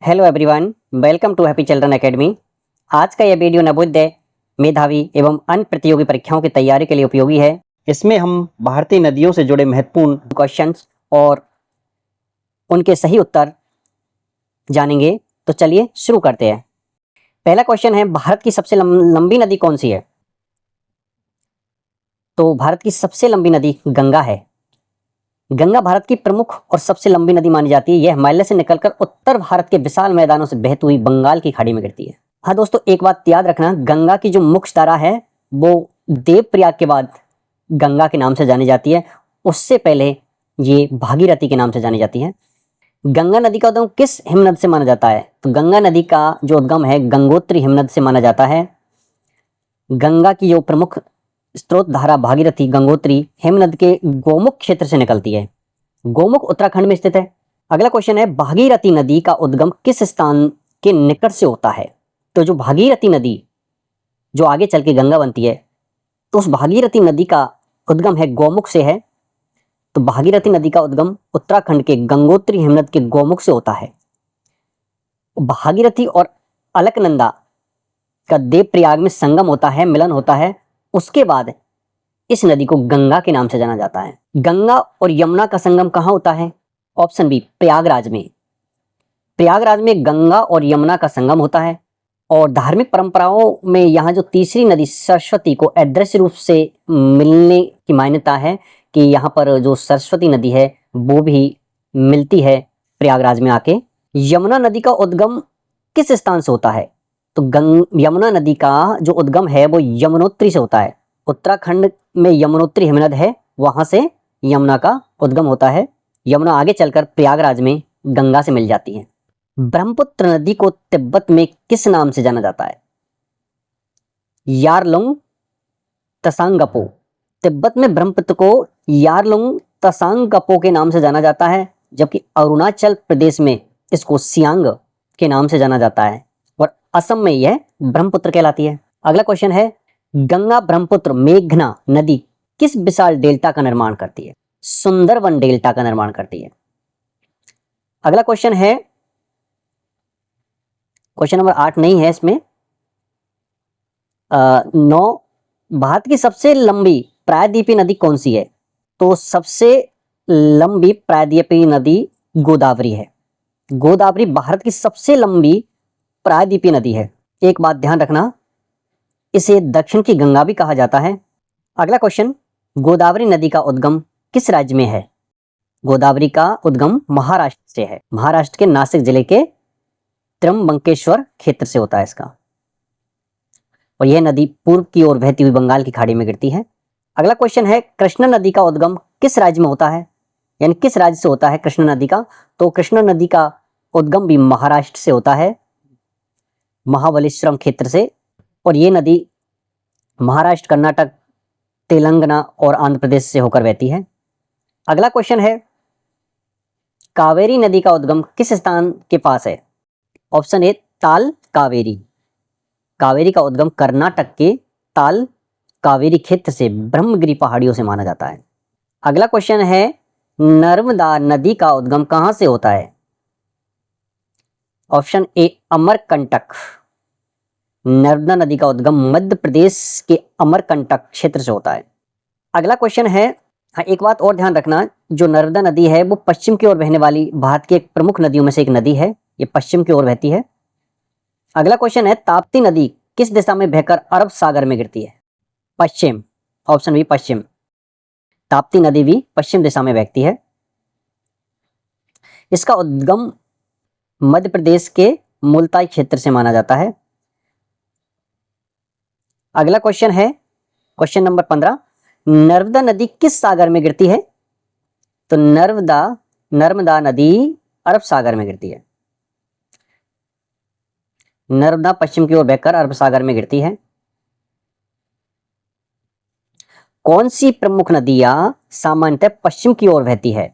Hello everyone, welcome to happy children academy. आज का यह वीडियो नवोदय, मेधावी एवं अन्य प्रतियोगी परीक्षाओं की तैयारी के लिए उपयोगी है। इसमें हम भारतीय नदियों से जुड़े महत्वपूर्ण क्वेश्चंस और उनके सही उत्तर जानेंगे। तो चलिए शुरू करते हैं। पहला क्वेश्चन है, भारत की सबसे लंबी नदी कौन सी है? तो भारत की सबसे लंबी नदी गंगा है। गंगा भारत की प्रमुख और सबसे लंबी नदी मानी जाती है। यह हिमालय से निकलकर उत्तर भारत के विशाल मैदानों से बहती हुई बंगाल की खाड़ी में गिरती है। हाँ दोस्तों, एक बात याद रखना, गंगा की जो मुख्य धारा है वो देवप्रयाग के बाद गंगा के नाम से जानी जाती है। उससे पहले ये भागीरथी के नाम से जानी जाती है। गंगा नदी का उद्गम किस हिमनद से माना जाता है? तो गंगा नदी का जो उद्गम है गंगोत्री हिमनद से माना जाता है। गंगा की जो प्रमुख स्रोत धारा भागीरथी गंगोत्री हिमनद के गोमुख क्षेत्र से निकलती है। गोमुख उत्तराखंड में स्थित है। अगला क्वेश्चन है, भागीरथी नदी का उद्गम किस स्थान के निकट से होता है? तो जो भागीरथी नदी जो आगे चल के गंगा बनती है, तो उस भागीरथी नदी का उद्गम है गोमुख से है। तो भागीरथी नदी का उद्गम उत्तराखंड के गंगोत्री हिमनद के गोमुख से होता है। भागीरथी और अलकनंदा का देवप्रयाग में संगम होता है, मिलन होता है। उसके बाद इस नदी को गंगा के नाम से जाना जाता है। गंगा और यमुना का संगम कहाँ होता है? ऑप्शन बी, प्रयागराज में। प्रयागराज में गंगा और यमुना का संगम होता है। और धार्मिक परंपराओं में यहाँ जो तीसरी नदी सरस्वती को अदृश्य रूप से मिलने की मान्यता है कि यहाँ पर जो सरस्वती नदी है वो भी मिलती है प्रयागराज में आके। यमुना नदी का उद्गम किस स्थान से होता है? तो यमुना नदी का जो उद्गम है वो यमुनोत्री से होता है। उत्तराखंड में यमुनोत्री हिमनद है, वहां से यमुना का उद्गम होता है। यमुना आगे चलकर प्रयागराज में गंगा से मिल जाती है। ब्रह्मपुत्र नदी को तिब्बत में किस नाम से जाना जाता है? यारलुंग तसांगपो। तिब्बत में ब्रह्मपुत्र को यारलुंग तसांगपो के नाम से जाना जाता है, जबकि अरुणाचल प्रदेश में इसको सियांग के नाम से जाना जाता है और असम में यह ब्रह्मपुत्र कहलाती है। अगला क्वेश्चन है, गंगा ब्रह्मपुत्र मेघना नदी किस विशाल डेल्टा का निर्माण करती है? सुंदरवन डेल्टा का निर्माण करती है। अगला क्वेश्चन है, क्वेश्चन नंबर 8 नहीं है इसमें, 9, भारत की सबसे लंबी प्रायद्वीपीय नदी कौन सी है? तो सबसे लंबी प्रायद्वीपीय नदी गोदावरी है। गोदावरी भारत की सबसे लंबी प्रायद्वीपीय नदी है। एक बात ध्यान रखना, इसे दक्षिण की गंगा भी कहा जाता है। अगला क्वेश्चन, गोदावरी नदी का उद्गम किस राज्य में है? गोदावरी का उद्गम महाराष्ट्र से है। महाराष्ट्र के नासिक जिले के त्र्यंबकेश्वर क्षेत्र से होता है इसका। और यह नदी पूर्व की ओर बहती हुई बंगाल की खाड़ी में गिरती है। अगला क्वेश्चन है, कृष्णा नदी का उद्गम किस राज्य में होता है? यानी किस राज्य से होता है कृष्णा नदी का? तो कृष्णा नदी का उद्गम भी महाराष्ट्र से होता है, महाबलेश्वरम क्षेत्र से। और ये नदी महाराष्ट्र, कर्नाटक, तेलंगाना और आंध्र प्रदेश से होकर बहती है। अगला क्वेश्चन है, कावेरी नदी का उद्गम किस स्थान के पास है? ऑप्शन ए, ताल कावेरी। कावेरी का उद्गम कर्नाटक के ताल कावेरी क्षेत्र से ब्रह्मगिरी पहाड़ियों से माना जाता है। अगला क्वेश्चन है, नर्मदा नदी का उद्गम कहां से होता है? Option A, Amarkantak. नर्मदा नदी का उद्गम मध्य प्रदेश के अमरकंटक क्षेत्र से होता है। अगला क्वेश्चन है, हाँ एक बात और ध्यान रखना, जो नर्मदा नदी है वो पश्चिम की ओर बहने वाली भारत की एक प्रमुख नदियों में से एक नदी है। ये पश्चिम की ओर बहती है। अगला क्वेश्चन है, ताप्ती नदी किस दिशा में बहकर अरब सागर में गिरती है? पश्चिम। ऑप्शन बी, पश्चिम। ताप्ती नदी भी पश्चिम दिशा में बहती है। इसका उद्गम मध्य प्रदेश के मुल्ताई क्षेत्र से माना जाता है। अगला क्वेश्चन है, क्वेश्चन नंबर 15, नर्मदा नदी किस सागर में गिरती है? तो नर्मदा नदी अरब सागर में गिरती है। नर्मदा पश्चिम की ओर बहकर अरब सागर में गिरती है। कौन सी प्रमुख नदियां सामान्यतः पश्चिम की ओर बहती है?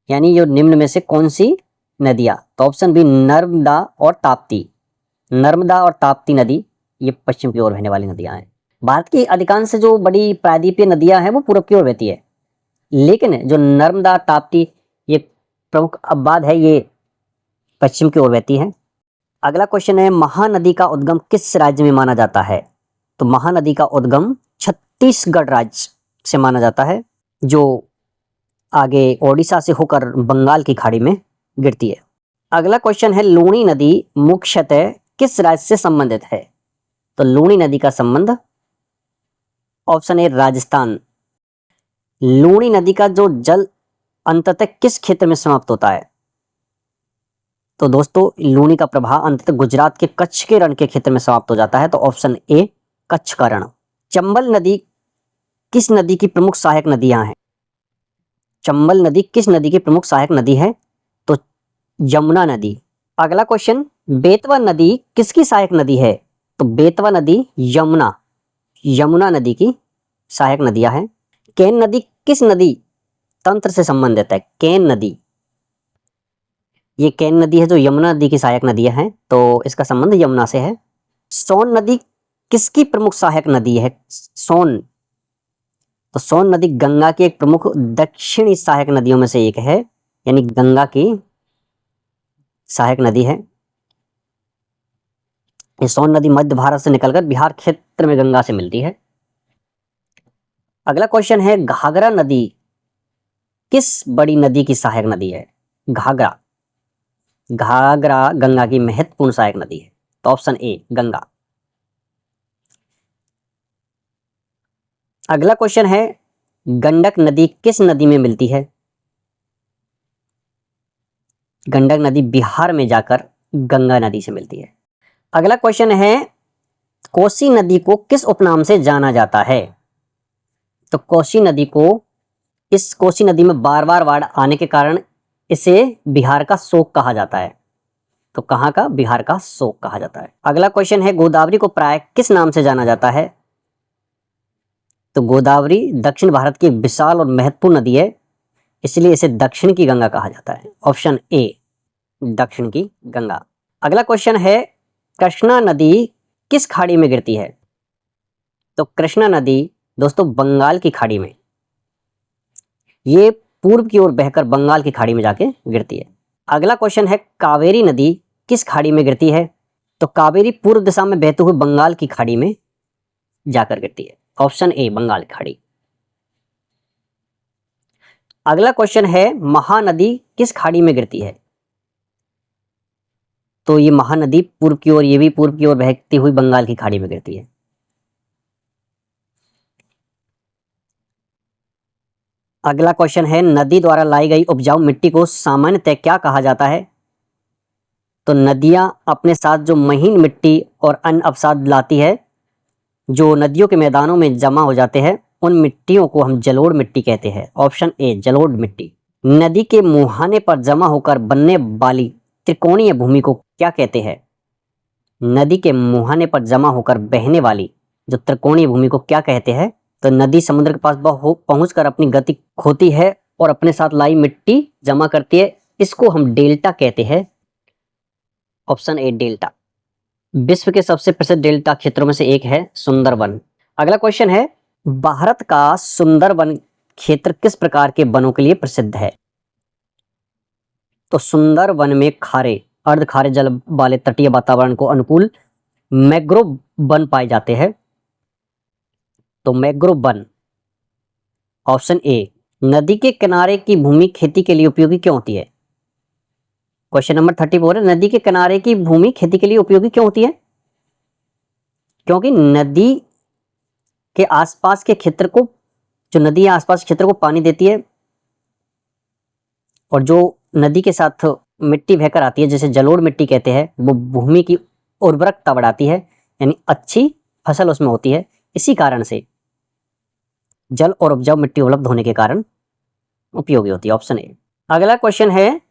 यानी जो निम्न में से कौन सी नदियां? तो ऑप्शन बी, नर्मदा और ताप्ती। नर्मदा और ताप्ती नदी ये पश्चिम की ओर बहने वाली नदियां हैं। भारत की अधिकांश जो बड़ी प्रायद्वीपीय नदियां हैं वो पूर्व की ओर बहती है, लेकिन जो नर्मदा ताप्ती ये प्रमुख अपवाद है, ये पश्चिम की ओर बहती है। अगला क्वेश्चन है, महानदी का उद्गम किस राज्य में माना जाता है? तो महानदी का उद्गम छत्तीसगढ़ राज्य से माना जाता है, जो आगे ओडिशा से होकर बंगाल की खाड़ी में गिरती है। अगला क्वेश्चन है, लूणी नदी मुख्यतः किस राज्य से संबंधित है? तो लूणी नदी का संबंध ऑप्शन ए राजस्थान। लूणी नदी का जो जल अंततः किस क्षेत्र में समाप्त होता है? तो दोस्तों लूणी का प्रवाह अंततः गुजरात के कच्छ के रण के क्षेत्र में समाप्त हो जाता है, तो ऑप्शन ए कच्छ का रण। चंबल नदी किस नदी की प्रमुख सहायक नदियां हैं? चंबल नदी किस नदी की प्रमुख सहायक नदी है? तो यमुना नदी। अगला क्वेश्चन, बेतवा नदी किसकी सहायक नदी है? तो बेतवा नदी यमुना नदी की सहायक नदियां हैं। केन नदी किस नदी तंत्र से संबंधित है? केन नदी, ये केन नदी है जो यमुना नदी की सहायक नदियां हैं, तो इसका संबंध यमुना से है। सोन नदी किसकी प्रमुख सहायक नदी है? सोन, तो सोन नदी गंगा की एक प्रमुख दक्षिणी सहायक नदियों में से एक है, यानी गंगा की सहायक नदी है। ये सोन नदी मध्य भारत से निकलकर बिहार क्षेत्र में गंगा से मिलती है। अगला क्वेश्चन है, घाघरा नदी किस बड़ी नदी की सहायक नदी है? घाघरा गंगा की महत्वपूर्ण सहायक नदी है, तो ऑप्शन ए गंगा। अगला क्वेश्चन है, गंडक नदी किस नदी में मिलती है? गंडक नदी बिहार में जाकर गंगा नदी से मिलती है। अगला क्वेश्चन है, कोसी नदी को किस उपनाम से जाना जाता है? तो कोसी नदी को, इस कोसी नदी में बार बार बाढ़ आने के कारण इसे बिहार का शोक कहा जाता है। तो कहाँ का? बिहार का शोक कहा जाता है। अगला क्वेश्चन है, गोदावरी को प्राय किस नाम से जाना जाता है? तो गोदावरी दक्षिण भारत की विशाल और महत्वपूर्ण नदी है, इसलिए इसे दक्षिण की गंगा कहा जाता है। ऑप्शन ए दक्षिण की गंगा। अगला क्वेश्चन है, कृष्णा नदी किस खाड़ी में गिरती है? तो कृष्णा नदी दोस्तों बंगाल की खाड़ी में, ये पूर्व की ओर बहकर बंगाल की खाड़ी में जाके गिरती है। अगला क्वेश्चन है, कावेरी नदी किस खाड़ी में गिरती है? तो कावेरी पूर्व दिशा में बहते हुए बंगाल की खाड़ी में जाकर गिरती है। ऑप्शन ए बंगाल की खाड़ी। अगला क्वेश्चन है, महानदी किस खाड़ी में गिरती है? तो ये महानदी पूर्व की ओर, ये भी पूर्व की ओर बहती हुई बंगाल की खाड़ी में गिरती है। अगला क्वेश्चन है, नदी द्वारा लाई गई उपजाऊ मिट्टी को सामान्यतः क्या कहा जाता है? तो नदियां अपने साथ जो महीन मिट्टी और अन्य अवसाद लाती है, जो नदियों के मैदानों में जमा हो जाते हैं, उन मिट्टियों को हम जलोढ़ मिट्टी कहते हैं। ऑप्शन ए जलोढ़ मिट्टी। नदी के मुहाने पर जमा होकर बनने वाली त्रिकोणीय भूमि को क्या कहते हैं? नदी के मुहाने पर जमा होकर बहने वाली जो त्रिकोणीय भूमि को क्या कहते हैं? तो नदी समुद्र के पास पहुंचकर अपनी गति खोती है और अपने साथ लाई मिट्टी जमा करती है, इसको हम डेल्टा कहते हैं। Option A delta. विश्व के सबसे प्रसिद्ध डेल्टा क्षेत्रों में से एक है सुंदरवन। अगला क्वेश्चन है, भारत का सुंदरवन क्षेत्र किस प्रकार के वनों के लिए प्रसिद्ध है? तो सुंदरवन में खारे, अर्ध खारे जल वाले तटीय वातावरण को अनुकूल मैंग्रोव वन पाए जाते हैं। तो मैंग्रोव वन। Option A. नदी के किनारे की भूमि खेती के लिए उपयोगी क्यों होती है? क्वेश्चन नंबर 34 है, नदी के किनारे की भूमि खेती के लिए उपयोगी क्यों होती है? क्योंकि नदी के आसपास के क्षेत्र को, जो नदी है आसपास क्षेत्र को पानी देती है, और जो नदी के साथ मिट्टी बहकर आती है जिसे जलोढ़ मिट्टी कहते हैं, वो भूमि की उर्वरकता बढ़ाती है, यानी अच्छी फसल उसमें होती है। इसी कारण से जल और उपजाऊ मिट्टी उपलब्ध होने के कारण उपयोगी होती है। Option A. अगला क्वेश्चन है,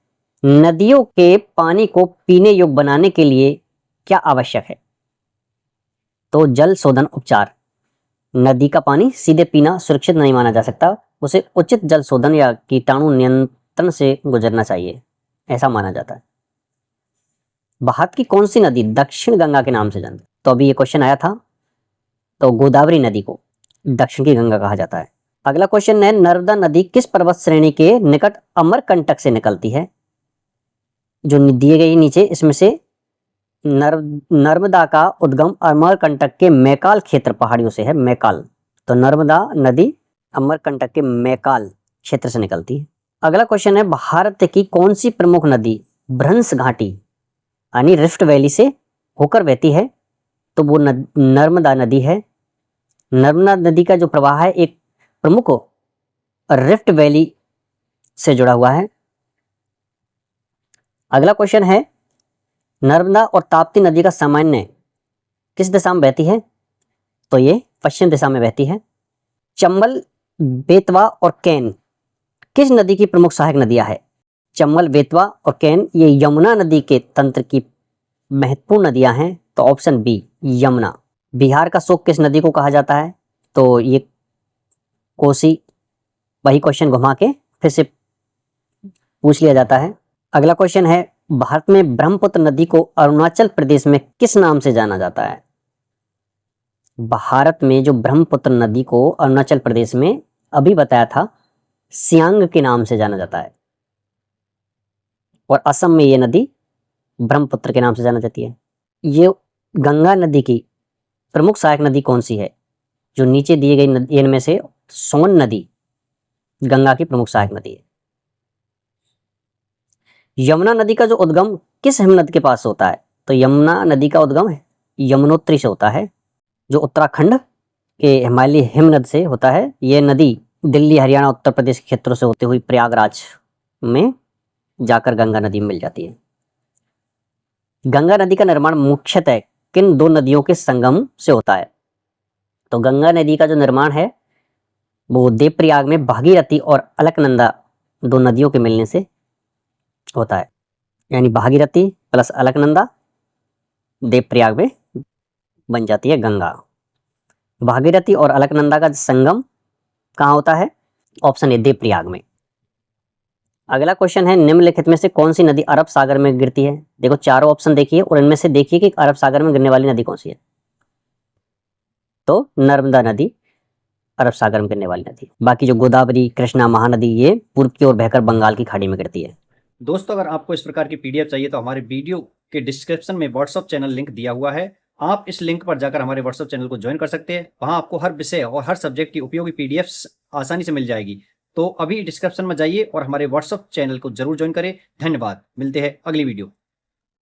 नदियों के पानी को पीने योग्य बनाने के लिए क्या आवश्यक है? तो जल शोधन उपचार। नदी का पानी सीधे पीना सुरक्षित नहीं माना जा सकता, उसे उचित जल शोधन या कीटाणु नियंत्रण से गुजरना चाहिए, ऐसा माना जाता है। भारत की कौन सी नदी दक्षिण गंगा के नाम से जानती है? तो अभी ये क्वेश्चन आया था, तो गोदावरी नदी को दक्षिण की गंगा कहा जाता है। अगला क्वेश्चन है, नर्मदा नदी किस पर्वत श्रेणी के निकट अमरकंटक से निकलती है? जो दिए गए नीचे, इसमें से नर्मदा का उद्गम अमरकंटक के मैकाल क्षेत्र पहाड़ियों से है, मैकाल। तो नर्मदा नदी अमरकंटक के मैकाल क्षेत्र से निकलती है। अगला क्वेश्चन है, भारत की कौन सी प्रमुख नदी भ्रंश घाटी यानी रिफ्ट वैली से होकर बहती है? तो वो नर्मदा नदी है। नर्मदा नदी का जो प्रवाह है एक प्रमुख रिफ्ट वैली से जुड़ा हुआ है। अगला क्वेश्चन है, नर्मदा और ताप्ती नदी का सामान्य किस दिशा में बहती है? तो ये पश्चिम दिशा में बहती है। चंबल, बेतवा और कैन किस नदी की प्रमुख सहायक नदियां है? चंबल, बेतवा और कैन ये यमुना नदी के तंत्र की महत्वपूर्ण नदियां हैं। तो ऑप्शन बी यमुना। बिहार का शोक किस नदी को कहा जाता है? तो ये कोसी। वही क्वेश्चन घुमा के फिर से पूछ लिया जाता है। अगला क्वेश्चन है, भारत में ब्रह्मपुत्र नदी को अरुणाचल प्रदेश में किस नाम से जाना जाता है? भारत में जो ब्रह्मपुत्र नदी को अरुणाचल प्रदेश में अभी बताया था सियांग के नाम से जाना जाता है, और असम में ये नदी ब्रह्मपुत्र के नाम से जाना जाती है। ये गंगा नदी की प्रमुख सहायक नदी कौन सी है? जो नीचे दिए गई नदी इनमें से सोन नदी गंगा की प्रमुख सहायक नदी है। यमुना नदी का जो उद्गम किस हिमनद के पास होता है? तो यमुना नदी का उद्गम यमुनोत्री से होता है, जो उत्तराखंड के हिमालयी हिमनद से होता है। यह नदी दिल्ली, हरियाणा, उत्तर प्रदेश के क्षेत्रों से होते हुए प्रयागराज में जाकर गंगा नदी में मिल जाती है। गंगा नदी का निर्माण मुख्यतः किन दो नदियों के संगम से होता है? तो गंगा नदी का जो निर्माण है वो देवप्रयाग में भागीरथी और अलकनंदा दो नदियों के मिलने से होता है, यानी भागीरथी प्लस अलकनंदा देवप्रयाग में बन जाती है गंगा। भागीरथी और अलकनंदा का संगम कहाँ होता है? ऑप्शन ए देवप्रयाग में। अगला क्वेश्चन है, निम्नलिखित में से कौन सी नदी अरब सागर में गिरती है? देखो चारों ऑप्शन देखिए और इनमें से देखिए कि अरब सागर में गिरने वाली नदी कौन सी है। तो नर्मदा नदी अरब सागर में गिरने वाली नदी। बाकी जो गोदावरी, कृष्णा, महानदी ये पूर्व की ओर बहकर बंगाल की खाड़ी में गिरती है। दोस्तों, अगर आपको इस प्रकार की पीडीएफ चाहिए तो हमारे वीडियो के डिस्क्रिप्शन में व्हाट्सएप चैनल लिंक दिया हुआ है। आप इस लिंक पर जाकर हमारे व्हाट्सएप चैनल को ज्वाइन कर सकते हैं। वहां आपको हर विषय और हर सब्जेक्ट की उपयोगी पीडीएफ्स आसानी से मिल जाएगी। तो अभी डिस्क्रिप्शन में जाइए और हमारे व्हाट्सएप चैनल को जरूर ज्वाइन करें। धन्यवाद, मिलते हैं अगली वीडियो।